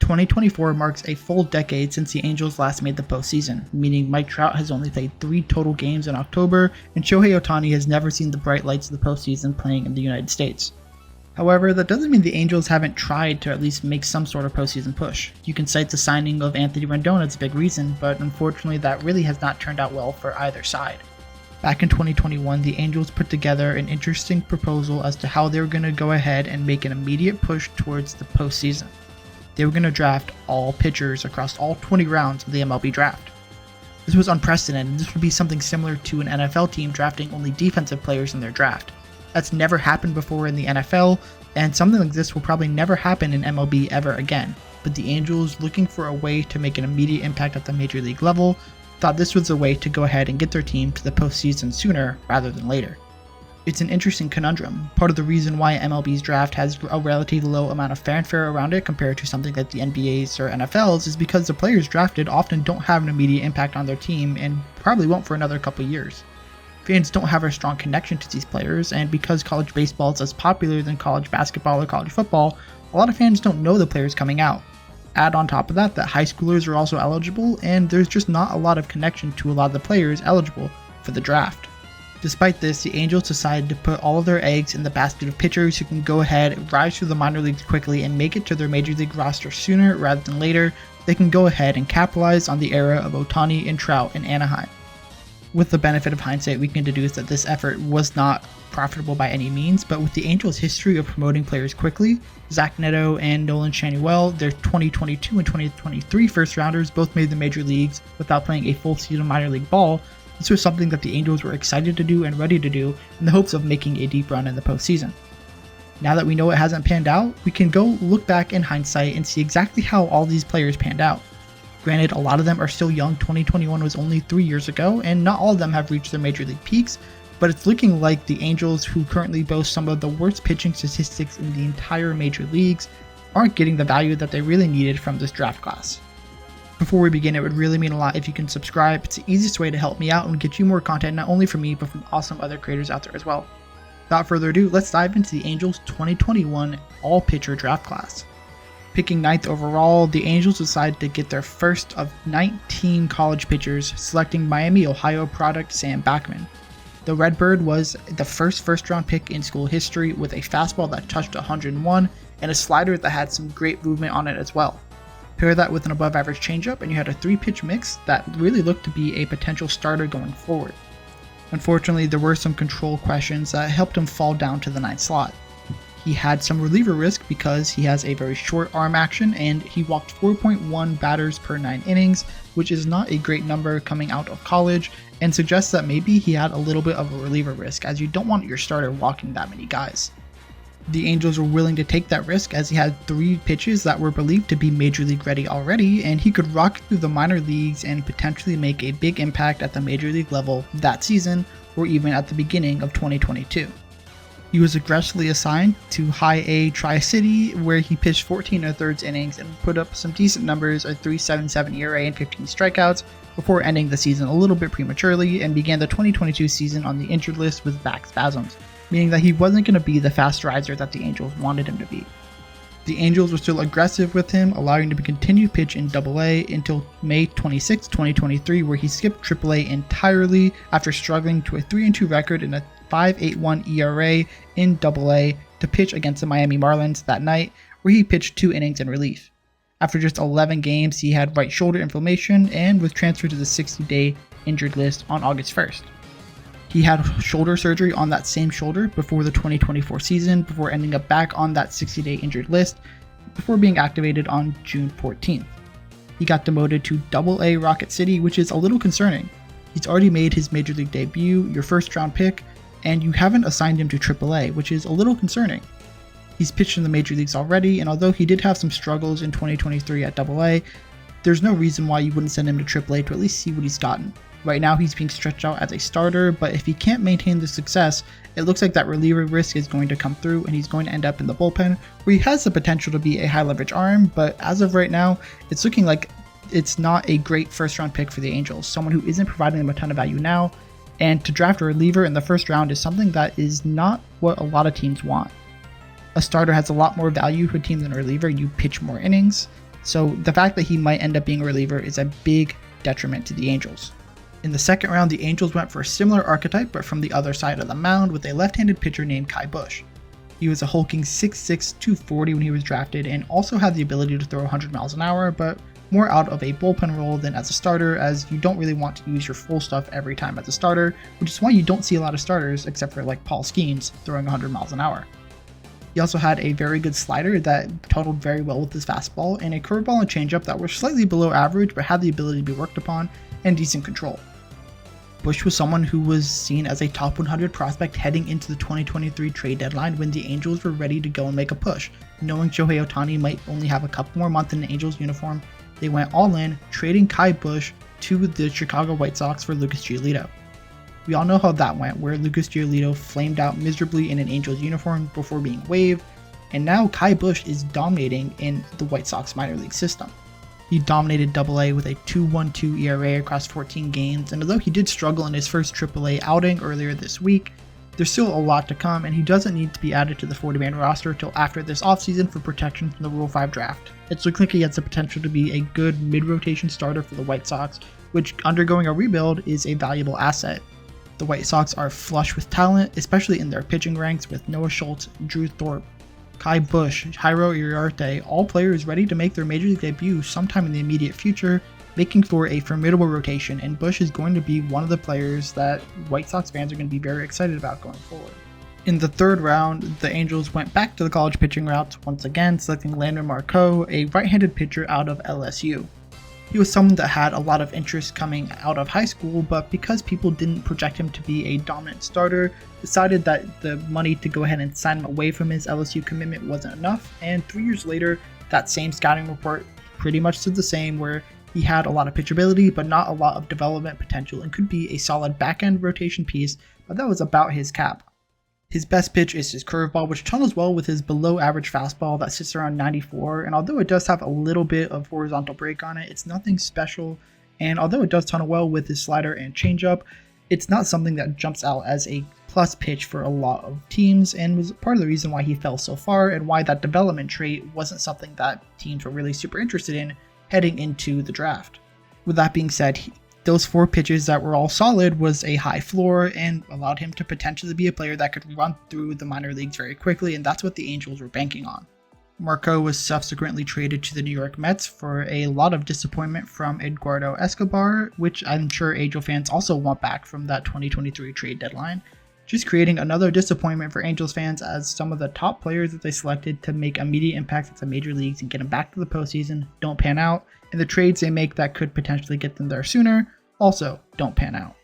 2024 marks a full decade since the Angels last made the postseason, meaning Mike Trout has only played 3 total games in October, and Shohei Ohtani has never seen the bright lights of the postseason playing in the United States. However, that doesn't mean the Angels haven't tried to at least make some sort of postseason push. You can cite the signing of Anthony Rendon as a big reason, but unfortunately that really has not turned out well for either side. Back in 2021, the Angels put together an interesting proposal as to how they were going to go ahead and make an immediate push towards the postseason. They were going to draft all pitchers across all 20 rounds of the MLB Draft. This was unprecedented. This would be something similar to an NFL team drafting only defensive players in their draft. That's never happened before in the NFL, and something like this will probably never happen in MLB ever again. But the Angels, looking for a way to make an immediate impact at the major league level, thought this was a way to go ahead and get their team to the postseason sooner rather than later. It's an interesting conundrum. Part of the reason why MLB's draft has a relatively low amount of fanfare around it compared to something like the NBA's or NFL's is because the players drafted often don't have an immediate impact on their team and probably won't for another couple years. Fans don't have a strong connection to these players, and because college baseball is less popular than college basketball or college football, a lot of fans don't know the players coming out. Add on top of that high schoolers are also eligible, and there's just not a lot of connection to a lot of the players eligible for the draft. Despite this, the Angels decided to put all of their eggs in the basket of pitchers who can go ahead, rise through the minor leagues quickly, and make it to their major league roster sooner rather than later. They can go ahead and capitalize on the era of Ohtani and Trout in Anaheim. With the benefit of hindsight, we can deduce that this effort was not profitable by any means, but with the Angels' history of promoting players quickly, Zach Neto and Nolan Schanuel, their 2022 and 2023 first-rounders, both made the major leagues without playing a full season of minor league ball. This was something that the Angels were excited to do and ready to do in the hopes of making a deep run in the postseason. Now that we know it hasn't panned out, we can go look back in hindsight and see exactly how all these players panned out. Granted, a lot of them are still young. 2021 was only 3 years ago, and not all of them have reached their major league peaks, but it's looking like the Angels, who currently boast some of the worst pitching statistics in the entire major leagues, aren't getting the value that they really needed from this draft class. Before we begin, it would really mean a lot if you can subscribe. It's the easiest way to help me out and get you more content, not only from me, but from awesome other creators out there as well. Without further ado, let's dive into the Angels' 2021 all-pitcher draft class. Picking 9th overall, the Angels decided to get their first of 19 college pitchers, selecting Miami, Ohio product Sam Bachman. The Redbird was the first-round pick in school history with a fastball that touched 101 and a slider that had some great movement on it as well. Pair that with an above-average changeup and you had a 3-pitch mix that really looked to be a potential starter going forward. Unfortunately, there were some control questions that helped him fall down to the 9th slot. He had some reliever risk because he has a very short arm action and he walked 4.1 batters per 9 innings, which is not a great number coming out of college, and suggests that maybe he had a little bit of a reliever risk, as you don't want your starter walking that many guys. The Angels were willing to take that risk as he had 3 pitches that were believed to be major league ready already, and he could rock through the minor leagues and potentially make a big impact at the major league level that season, or even at the beginning of 2022. He was aggressively assigned to High A Tri-City, where he pitched 14 1/3 innings and put up some decent numbers, a 3.77 ERA and 15 strikeouts, before ending the season a little bit prematurely and began the 2022 season on the injured list with back spasms, meaning that he wasn't going to be the fast riser that the Angels wanted him to be. The Angels were still aggressive with him, allowing him to continue pitch in AA until May 26, 2023, where he skipped AAA entirely after struggling to a 3-2 record and a 5.81 ERA in AA to pitch against the Miami Marlins that night, where he pitched 2 innings in relief. After just 11 games, he had right shoulder inflammation and was transferred to the 60-day injured list on August 1st. He had shoulder surgery on that same shoulder before the 2024 season, before ending up back on that 60-day injured list, before being activated on June 14th. He got demoted to AA Rocket City, which is a little concerning. He's already made his major league debut, your first-round pick, and you haven't assigned him to AAA, which is a little concerning. He's pitched in the major leagues already, and although he did have some struggles in 2023 at AA, there's no reason why you wouldn't send him to AAA to at least see what he's gotten. Right now he's being stretched out as a starter, but if he can't maintain the success, it looks like that reliever risk is going to come through and he's going to end up in the bullpen, where he has the potential to be a high leverage arm, but as of right now, it's looking like it's not a great first round pick for the Angels, someone who isn't providing them a ton of value now, and to draft a reliever in the first round is something that is not what a lot of teams want. A starter has a lot more value for a team than a reliever. You pitch more innings. So the fact that he might end up being a reliever is a big detriment to the Angels. In the second round, the Angels went for a similar archetype, but from the other side of the mound with a left-handed pitcher named Ky Bush. He was a hulking 6'6", 240 when he was drafted, and also had the ability to throw 100 miles an hour, but more out of a bullpen role than as a starter, as you don't really want to use your full stuff every time as a starter, which is why you don't see a lot of starters, except for like Paul Skeens, throwing 100 miles an hour. He also had a very good slider that totaled very well with his fastball, and a curveball and changeup that were slightly below average but had the ability to be worked upon, and decent control. Bush was someone who was seen as a top 100 prospect heading into the 2023 trade deadline when the Angels were ready to go and make a push. Knowing Shohei Ohtani might only have a couple more months in the Angels uniform, they went all in, trading Ky Bush to the Chicago White Sox for Lucas Giolito. We all know how that went, where Lucas Giolito flamed out miserably in an Angels uniform before being waived, and now Ky Bush is dominating in the White Sox minor league system. He dominated Double-A with a 2.12 ERA across 14 games, and although he did struggle in his first Triple-A outing earlier this week, there's still a lot to come, and he doesn't need to be added to the 40-man roster until after this offseason for protection from the Rule 5 draft. It's looking like he has the potential to be a good mid-rotation starter for the White Sox, which, undergoing a rebuild, is a valuable asset. The White Sox are flush with talent, especially in their pitching ranks with Noah Schultz, Drew Thorpe, Ky Bush, Jairo Iriarte, all players ready to make their major league debut sometime in the immediate future, making for a formidable rotation, and Bush is going to be one of the players that White Sox fans are going to be very excited about going forward. In the third round, the Angels went back to the college pitching routes once again, selecting Landon Marco, a right-handed pitcher out of LSU. He was someone that had a lot of interest coming out of high school, but because people didn't project him to be a dominant starter, decided that the money to go ahead and sign him away from his LSU commitment wasn't enough, and 3 years later, that same scouting report pretty much stood the same, where he had a lot of pitchability, but not a lot of development potential, and could be a solid back-end rotation piece, but that was about his cap. His best pitch is his curveball, which tunnels well with his below-average fastball that sits around 94, and although it does have a little bit of horizontal break on it, it's nothing special, and although it does tunnel well with his slider and changeup, it's not something that jumps out as a plus pitch for a lot of teams, and was part of the reason why he fell so far, and why that development trait wasn't something that teams were really super interested in heading into the draft. With that being said, those 4 pitches that were all solid was a high floor and allowed him to potentially be a player that could run through the minor leagues very quickly, and that's what the Angels were banking on. Marco was subsequently traded to the New York Mets for a lot of disappointment from Eduardo Escobar, which I'm sure Angel fans also want back from that 2023 trade deadline, just creating another disappointment for Angels fans, as some of the top players that they selected to make immediate impacts at the major leagues and get them back to the postseason don't pan out, and the trades they make that could potentially get them there sooner also don't pan out.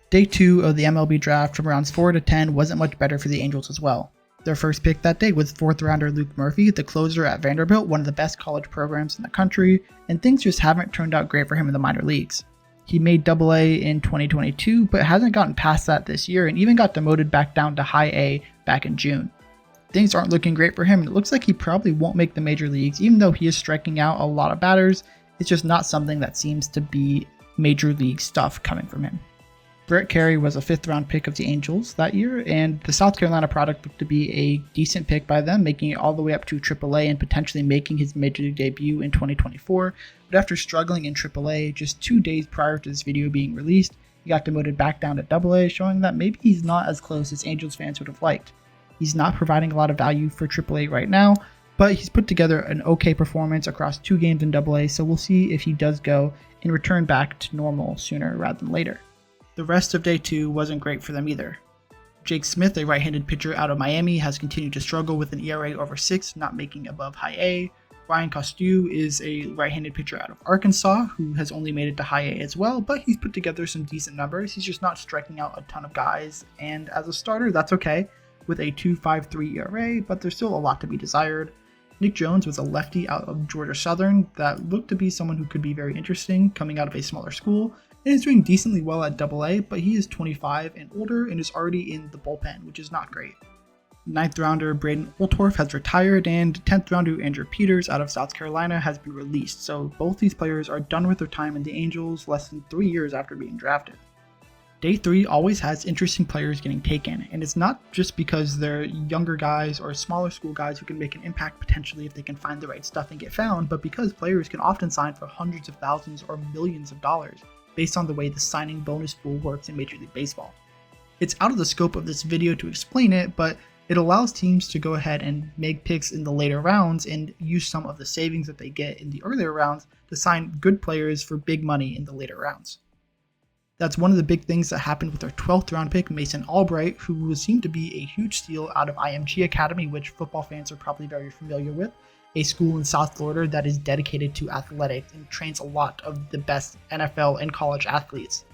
Day 2 of the MLB Draft from rounds 4 to 10 wasn't much better for the Angels as well. Their first pick that day was 4th rounder Luke Murphy, the closer at Vanderbilt, one of the best college programs in the country, and things just haven't turned out great for him in the minor leagues. He made Double-A in 2022, but hasn't gotten past that this year, and even got demoted back down to High A back in June. Things aren't looking great for him, and it looks like he probably won't make the major leagues, even though he is striking out a lot of batters. It's just not something that seems to be major league stuff coming from him. Brett Carey was a 5th round pick of the Angels that year, and the South Carolina product looked to be a decent pick by them, making it all the way up to AAA and potentially making his major league debut in 2024. But after struggling in AAA just 2 days prior to this video being released, he got demoted back down to AA, showing that maybe he's not as close as Angels fans would have liked. He's not providing a lot of value for AAA right now, but he's put together an okay performance across 2 games in AA, so we'll see if he does go and return back to normal sooner rather than later. The rest of day 2 wasn't great for them either. Jake Smith, a right-handed pitcher out of Miami, has continued to struggle with an ERA over 6, not making above High A. Ryan Costew is a right-handed pitcher out of Arkansas who has only made it to High A as well, but he's put together some decent numbers. He's just not striking out a ton of guys, and as a starter, that's okay, with a 2.53 ERA, but there's still a lot to be desired. Nick Jones was a lefty out of Georgia Southern that looked to be someone who could be very interesting coming out of a smaller school, and is doing decently well at AA, but he is 25 and older and is already in the bullpen, which is not great. 9th rounder Braden Oltorf has retired, and 10th rounder Andrew Peters out of South Carolina has been released, so both these players are done with their time in the Angels less than 3 years after being drafted. Day 3 always has interesting players getting taken, and it's not just because they're younger guys or smaller school guys who can make an impact potentially if they can find the right stuff and get found, but because players can often sign for hundreds of thousands or millions of dollars based on the way the signing bonus pool works in Major League Baseball. It's out of the scope of this video to explain it, but it allows teams to go ahead and make picks in the later rounds and use some of the savings that they get in the earlier rounds to sign good players for big money in the later rounds. That's one of the big things that happened with our 12th round pick, Mason Albright, who seemed to be a huge steal out of IMG Academy, which football fans are probably very familiar with, a school in South Florida that is dedicated to athletics and trains a lot of the best NFL and college athletes.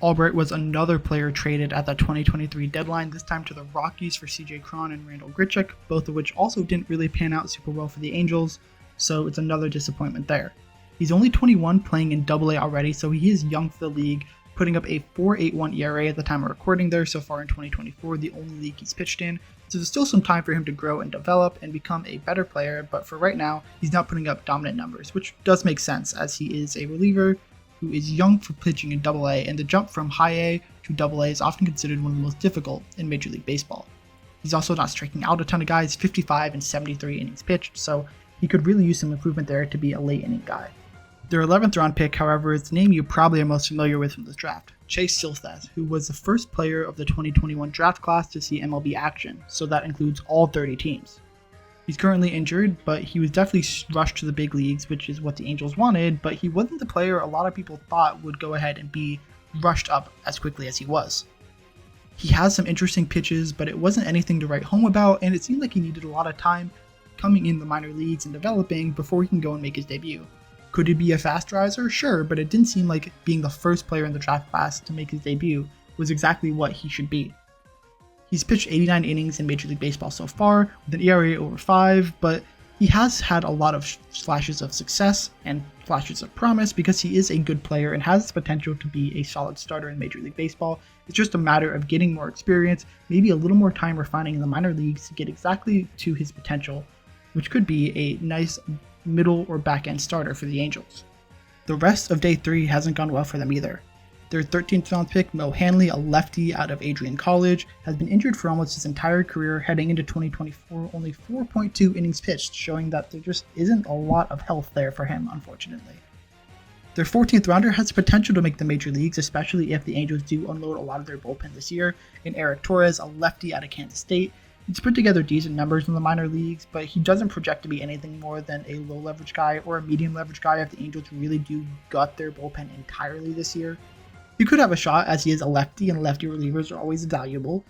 Albright was another player traded at the 2023 deadline, this time to the Rockies for CJ Cron and Randall Grichuk, both of which also didn't really pan out super well for the Angels, so it's another disappointment there. He's only 21, playing in AA already, so he is young for the league, putting up a 4.81 ERA at the time of recording there so far in 2024, the only league he's pitched in. So there's still some time for him to grow and develop and become a better player, but for right now, he's not putting up dominant numbers, which does make sense as he is a reliever who is young for pitching in AA, and the jump from high A to AA is often considered one of the most difficult in Major League Baseball. He's also not striking out a ton of guys, 55 and 73 innings pitched, so he could really use some improvement there to be a late inning guy. Their 11th round pick, however, is the name you probably are most familiar with from this draft, Chase Silseth, who was the first player of the 2021 draft class to see MLB action, so that includes all 30 teams. He's currently injured, but he was definitely rushed to the big leagues, which is what the Angels wanted, but he wasn't the player a lot of people thought would go ahead and be rushed up as quickly as he was. He has some interesting pitches, but it wasn't anything to write home about, and it seemed like he needed a lot of time coming in the minor leagues and developing before he can go and make his debut. Could he be a fast riser? Sure, but it didn't seem like being the first player in the draft class to make his debut was exactly what he should be. He's pitched 89 innings in Major League Baseball so far, with an ERA over 5, but he has had a lot of flashes of success and flashes of promise because he is a good player and has the potential to be a solid starter in Major League Baseball. It's just a matter of getting more experience, maybe a little more time refining in the minor leagues to get exactly to his potential, which could be a nice middle or back end starter for the Angels. The rest of day 3 hasn't gone well for them either. Their 13th round pick, Mo Hanley, a lefty out of Adrian College, has been injured for almost his entire career, heading into 2024, only 4.2 innings pitched, showing that there just isn't a lot of health there for him, unfortunately. Their 14th rounder has the potential to make the major leagues, especially if the Angels do unload a lot of their bullpen this year, in Eric Torres, a lefty out of Kansas State. He's put together decent numbers in the minor leagues, but he doesn't project to be anything more than a low leverage guy or a medium leverage guy if the Angels really do gut their bullpen entirely this year. He could have a shot as he is a lefty and lefty relievers are always valuable,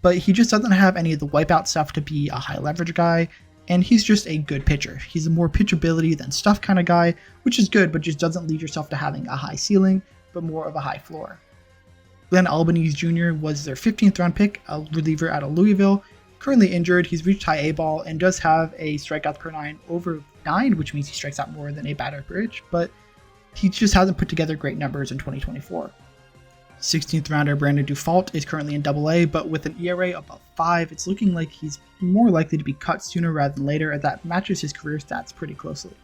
but he just doesn't have any of the wipeout stuff to be a high leverage guy, and he's just a good pitcher. He's a more pitchability than stuff kind of guy, which is good, but just doesn't lead yourself to having a high ceiling, but more of a high floor. Glenn Albanese Jr. was their 15th round pick, a reliever out of Louisville. Currently injured, he's reached high A ball and does have a strikeouts per 9 over 9, which means he strikes out more than a batter per pitch, but he just hasn't put together great numbers in 2024. 16th rounder Brandon Dufault is currently in AA, but with an ERA above 5, it's looking like he's more likely to be cut sooner rather than later, as that matches his career stats pretty closely.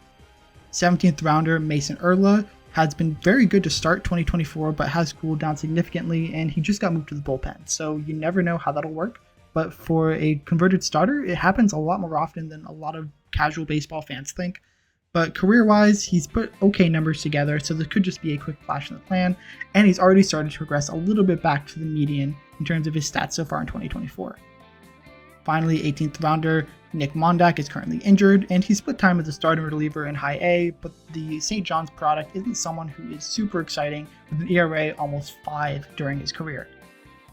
17th rounder Mason Erla has been very good to start 2024, but has cooled down significantly, and he just got moved to the bullpen, so you never know how that'll work. But for a converted starter, it happens a lot more often than a lot of casual baseball fans think. But career-wise, he's put okay numbers together, so this could just be a quick flash in the pan, and he's already started to progress a little bit back to the median in terms of his stats so far in 2024. Finally, 18th rounder Nick Mondak is currently injured, and he split time as a starting reliever in high A, but the St. John's product isn't someone who is super exciting, with an ERA almost 5 during his career.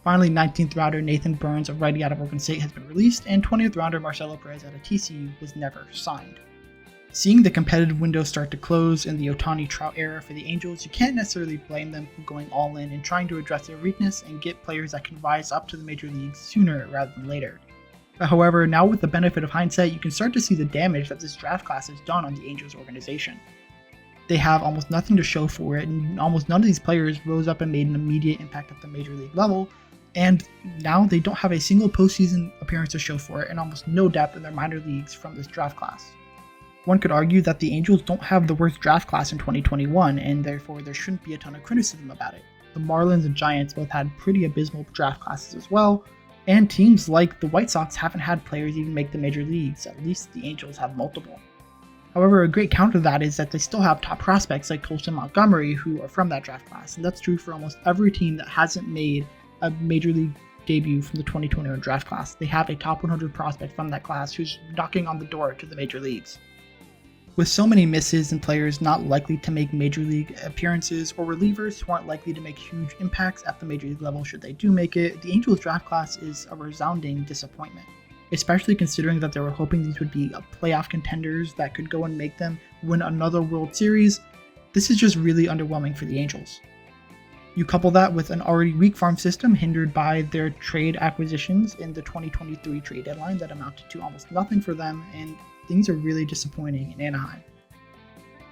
Finally, 19th rounder Nathan Burns, a righty out of Oregon State, has been released, and 20th rounder Marcelo Perez out of TCU was never signed. Seeing the competitive window start to close in the Ohtani Trout era for the Angels, you can't necessarily blame them for going all in and trying to address their weakness and get players that can rise up to the major leagues sooner rather than later. But however, now with the benefit of hindsight, you can start to see the damage that this draft class has done on the Angels organization. They have almost nothing to show for it, and almost none of these players rose up and made an immediate impact at the major league level, and now they don't have a single postseason appearance to show for it and almost no depth in their minor leagues from this draft class. One could argue that the Angels don't have the worst draft class in 2021, and therefore there shouldn't be a ton of criticism about it. the Marlins and Giants both had pretty abysmal draft classes as well, and teams like the White Sox haven't had players even make the major leagues. At least the Angels have multiple. However, a great counter to that is that they still have top prospects like Colson Montgomery who are from that draft class, and that's true for almost every team that hasn't made a major league debut from the 2021 draft class. They have a top 100 prospect from that class who's knocking on the door to the major leagues. With so many misses and players not likely to make major league appearances, or relievers who aren't likely to make huge impacts at the major league level should they do make it, the Angels draft class is a resounding disappointment, especially considering that they were hoping these would be playoff contenders that could go and make them win another World Series. This is just really underwhelming for the Angels. You couple that with an already weak farm system hindered by their trade acquisitions in the 2023 trade deadline that amounted to almost nothing for them, and things are really disappointing in Anaheim.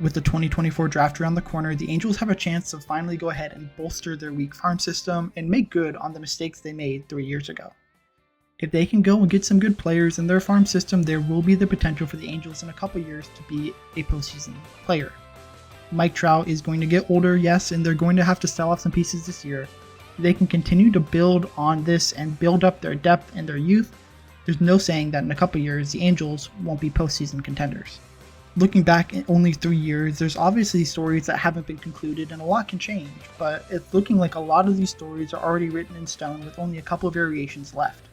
With the 2024 draft around the corner, the Angels have a chance to finally go ahead and bolster their weak farm system and make good on the mistakes they made 3 years ago. If they can go and get some good players in their farm system, there will be the potential for the Angels in a couple years to be a postseason player. Mike Trout is going to get older, yes, and they're going to have to sell off some pieces this year. If they can continue to build on this and build up their depth and their youth, there's no saying that in a couple years the Angels won't be postseason contenders. Looking back at only 3 years, there's obviously stories that haven't been concluded and a lot can change, but it's looking like a lot of these stories are already written in stone with only a couple of variations left.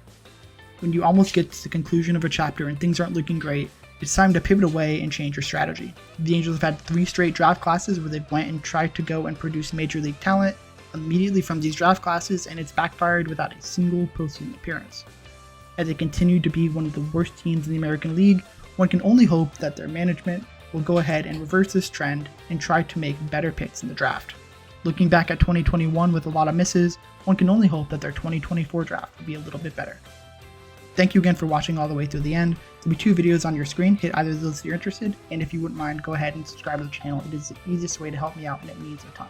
When you almost get to the conclusion of a chapter and things aren't looking great, it's time to pivot away and change your strategy. The Angels have had 3 straight draft classes where they went and tried to go and produce major league talent immediately from these draft classes, and it's backfired without a single postseason appearance. As they continue to be one of the worst teams in the American League, one can only hope that their management will go ahead and reverse this trend and try to make better picks in the draft. Looking back at 2021 with a lot of misses, one can only hope that their 2024 draft will be a little bit better. Thank you again for watching all the way through the end. There'll be 2 videos on your screen. Hit either of those if you're interested, and if you wouldn't mind, go ahead and subscribe to the channel. It is the easiest way to help me out and it means a ton.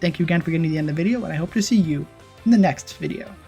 Thank you again for getting to the end of the video, and I hope to see you in the next video.